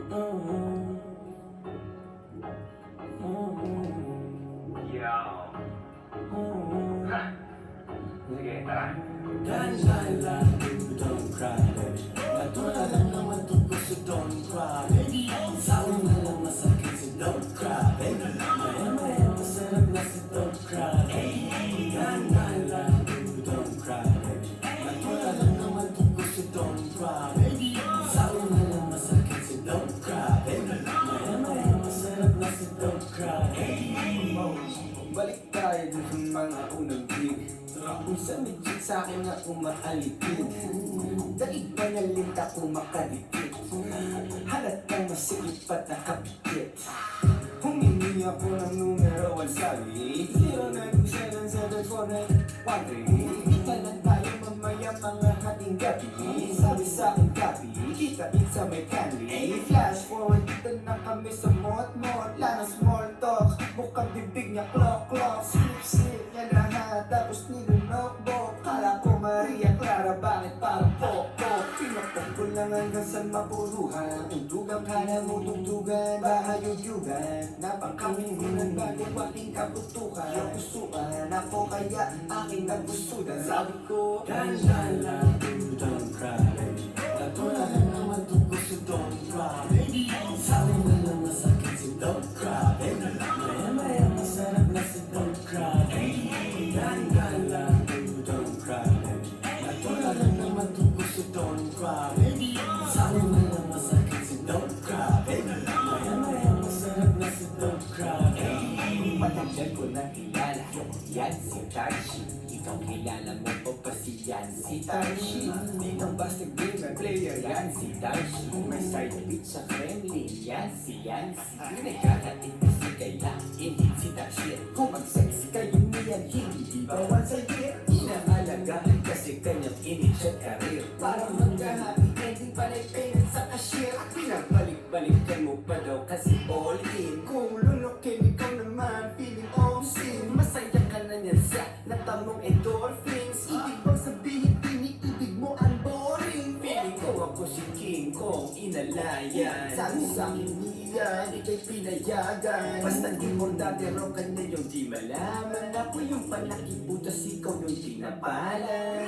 Yo. Ha. Sige, tara. Don't cry, baby. Natula lang naman to puso, don't cry, baby. Sabi na lang masakit, so don't cry, baby. Maya-maya masarap na si don't cry, baby. Don't cry, baby. Natula lang naman to puso, don't cry, baby. Sabi na lang masakit, so don't cry, baby. Maya-maya masarap na si don't cry, baby. Balik tayo dun sa mga unang gig. Kung sa midget sa'kin na umakalipid, daig pa na linta ko makadikit. Halatang masikip at nakapikit. Humingi ako ng numero 1 sabi 0977749113. Kita lang tayo mamaya mga hating gabi. Sabi sa'kin copy, kita-bit sa may candy. Flash forward, dito na kami sa mot-mot. Wala ng small talk, mukhang bibig niya clock-clock. Slip-slip niya lahat, tapos nilunok-bok. Kala ko Maria Clara, bakit parang pok-pok? Pinapok ko lang hanggang sa mapuruhan. Untugang kala mo tugtugan, bahayog-yugan. Napakamunan bago aking kabutukan. Yung pusuan, ako kaya aking nagustudan. Sabi ko, Don't cry, baby. Natula lang naman to puso, don't cry, baby. Sabi na lang masakit, so don't cry, baby. Maya-maya masarap na si don't cry, baby. Don't cry, baby. Natula lang naman to puso, don't cry, baby. Sabi na lang masakit, so don't cry, baby. Maya-maya masarap na si don't cry, baby. matagal ko na kilala. Yan si Tarshi. Ikaw kilala mo pa ba si yan si Tarshi? Di kang basta gamer player, yan si Tarshi. May side bitch sa Kremlin, yan si Yancy. Nagkakating kasi kaya inhit si Tarshi. Kung mag-sex kayo niyan, hindi bawal sa year. Inaalagaan kasi kanyang image at career. Parang mag-happy ending pala'y payment sa cashier. Pinabalik-balikan mo pa daw kasi all in. Kung lunokin ikaw naman, feeling all sin. Masaya ka na niyan sa natamong endorphins. Ibig bang sabihin, piniibig mo ang boring? Feeling ko ako si King Kong inalayan. Sabi sa'kin niyan, ika'y pinayagan. Basta di mo dati raw ka na yung di malaman. Ako yung palaki butas, ikaw yung tinapalan.